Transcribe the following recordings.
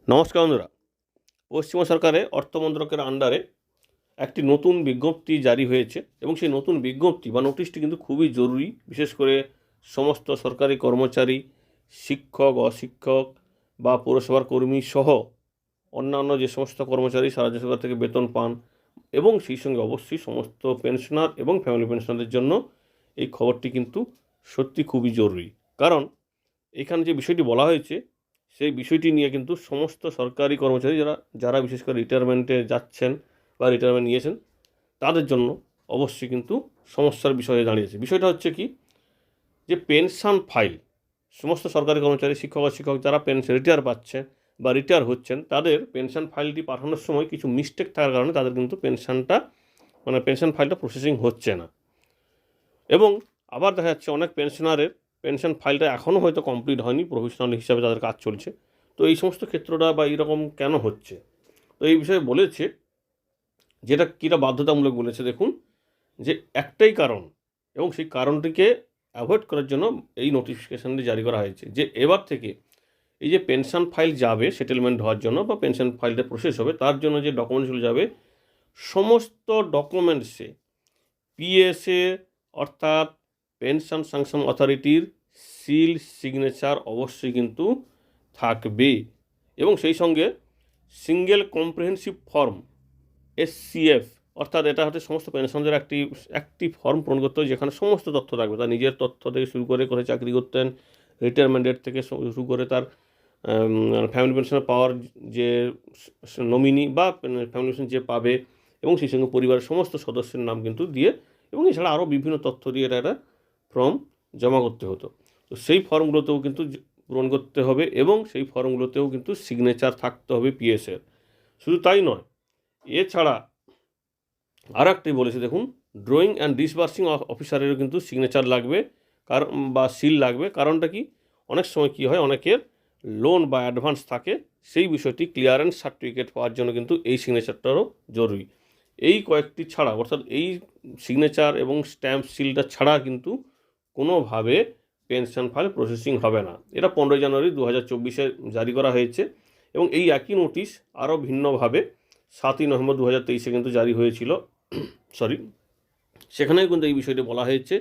নমস্কার বন্ধুরা। পশ্চিমবঙ্গ সরকারের অর্থ মন্ত্রকের আন্ডারে একটি নতুন বিজ্ঞপ্তি জারি হয়েছে এবং সেই নতুন বিজ্ঞপ্তি বা নোটিশটি কিন্তু খুবই জরুরি। বিশেষ করে সমস্ত সরকারি কর্মচারী, শিক্ষক, অশিক্ষক বা পৌরসভার কর্মী সহ অন্যান্য যে সমস্ত কর্মচারী রাজ্য সরকার থেকে বেতন পান এবং সেই সঙ্গে অবশ্যই সমস্ত পেনশনার এবং ফ্যামিলি পেনশনারদের জন্য এই খবরটি কিন্তু সত্যি খুবই জরুরি। কারণ এখানে যে বিষয়টি বলা হয়েছে সেই বিষয়টি নিয়ে কিন্তু সমস্ত সরকারি কর্মচারী যারা বিশেষ করে রিটায়ারমেন্টে যাচ্ছেন বা রিটায়ারমেন্ট নিয়েছেন তাদের জন্য অবশ্যই কিন্তু সমস্যার বিষয়ে দাঁড়িয়েছে। বিষয়টা হচ্ছে কি, যে পেনশন ফাইল সমস্ত সরকারি কর্মচারী, শিক্ষক অশিক্ষক যারা পেনশন রিটায়ার পাচ্ছে বা রিটায়ার হচ্ছেন তাদের পেনশন ফাইলটি পাঠানোর সময় কিছু মিস্টেক থাকার কারণে তাদের কিন্তু পেনশন ফাইলটা প্রসেসিং হচ্ছে না। এবং আবার দেখা যাচ্ছে অনেক পেনশনারের পেনশন ফাইলটা এখনও হয়তো কমপ্লিট হয়নি, প্রফেশনাল হিসাবে তাদের কাজ চলছে। তো এই সমস্ত ক্ষেত্রটা বা এইরকম কেন হচ্ছে, তো এই বিষয়ে বলেছে, যেটা কীটা বাধ্যতামূলক বলেছে দেখুন, যে একটাই কারণ এবং সেই কারণটিকে অ্যাভয়েড করার জন্য এই নোটিফিকেশানটি জারি করা হয়েছে যে এবার থেকে এই যে পেনশন ফাইল যাবে সেটেলমেন্ট হওয়ার জন্য বা পেনশন ফাইলটা প্রসেস হবে তার জন্য যে ডকুমেন্টসগুলো যাবে সমস্ত ডকুমেন্টসে পিএসএ অর্থাৎ পেনশন স্যাংশন অথরিটির সিল সিগনেচার অবশ্যই কিন্তু থাকবে এবং সেই সঙ্গে সিঙ্গেল কম্প্রিহেন্সিভ ফর্ম SCF অর্থাৎ এটা হচ্ছে সমস্ত পেনশনদের একটি ফর্ম পূরণ করতে হবে যেখানে সমস্ত তথ্য থাকবে, তার নিজের তথ্য থেকে শুরু করে কোথায় চাকরি করতেন, রিটায়ারমেন্ট ডেট থেকে শুরু করে তার ফ্যামিলি পেনশন পাওয়ার যে নমিনি বা ফ্যামিলি পেনশন যে পাবে এবং সেই সঙ্গে পরিবারের সমস্ত সদস্যের নাম কিন্তু দিয়ে এবং এছাড়া আরও বিভিন্ন তথ্য দিয়ে এটা ফর্ম জমা করতে হতো। তো সেই ফর্মগুলোতেও কিন্তু পূরণ করতে হবে এবং সেই ফর্মগুলোতেও কিন্তু সিগনেচার থাকতে হবে পিএসের। শুধু তাই নয়, এছাড়া আর একটি বলেছে দেখুন, ড্রয়িং অ্যান্ড ডিসবার্সিং অফিসারেরও কিন্তু সিগনেচার লাগবে কারণ বা সিল লাগবে। কারণটা কি, অনেক সময় কি হয়, অনেকের লোন বা অ্যাডভান্স থাকে, সেই বিষয়টি ক্লিয়ারেন্স সার্টিফিকেট পাওয়ার জন্য কিন্তু এই সিগনেচারটারও জরুরি। এই কয়েকটি ছাড়া অর্থাৎ এই সিগনেচার এবং স্ট্যাম্প সিলটা ছাড়া কিন্তু কোনোভাবে পেনশন ফাইল প্রসেসিং হবে না। এটা 15 জানুয়ারি 2024 জারি করা হয়েছে এবং এই একই নোটিশ আরও ভিন্নভাবে 7ই নভেম্বর 2023 কিন্তু জারি হয়েছিল। সেখানেও কিন্তু এই বিষয়টি বলা হয়েছে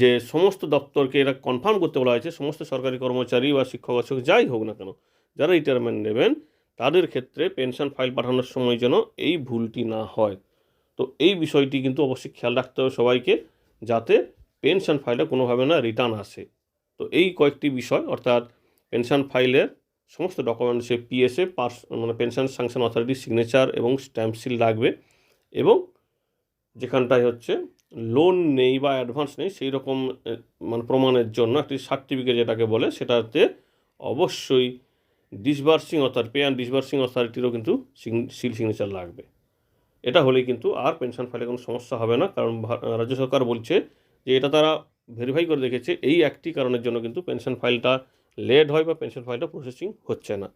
যে সমস্ত দপ্তরকে এটা কনফার্ম করতে বলা হয়েছে, সমস্ত সরকারি কর্মচারী বা শিক্ষক অশিক্ষক যাই হোক না কেন যারা রিটায়ারমেন্ট নেবেন তাদের ক্ষেত্রে পেনশন ফাইল পাঠানোর সময় যেন এই ভুলটি না হয়। তো এই বিষয়টি কিন্তু অবশ্যই খেয়াল রাখতে হবে সবাইকে, যাতে পেনশন ফাইলটা কোনোভাবে না রিটার্ন আসে। তো এই কয়েকটি বিষয় অর্থাৎ পেনশন ফাইলের সমস্ত ডকুমেন্টসে পিএসএ পেনশন স্যাংশন অথরিটির সিগনেচার এবং স্ট্যাম্প সিল লাগবে এবং যেখানটায় হচ্ছে লোন নেই বা অ্যাডভান্স নেই সেই রকম প্রমাণের জন্য একটি সার্টিফিকেট যেটাকে বলে সেটাতে অবশ্যই disbursing authority pay and disbursing অথরিটিরও কিন্তু সিল সিগনেচার লাগবে। এটা হলেই কিন্তু আর পেনশন ফাইলে কোনো সমস্যা হবে না, কারণ রাজ্য সরকার বলছে যে এটা তারা ভেরিফাই করে দেখেছে এই একটি কারণের জন্য কিন্তু পেনশন ফাইলটা লেট হয় বা পেনশন ফাইলটা প্রসেসিং হচ্ছে না।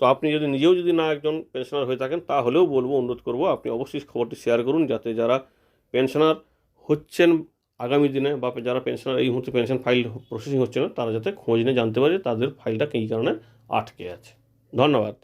তো আপনি নিজেও যদি না একজন পেনশনার হয়ে থাকেন তাহলেও অনুরোধ করব আপনি অবশ্যই খবরটি শেয়ার করুন, যাতে যারা পেনশনার হচ্ছেন আগামী দিনে বা যারা পেনশনার এই মুহূর্তে পেনশন ফাইল প্রসেসিং হচ্ছে না তারা যাতে খোঁজ নিয়ে জানতে পারে তাদের ফাইলটা কী কারণে আটকে আছে। ধন্যবাদ।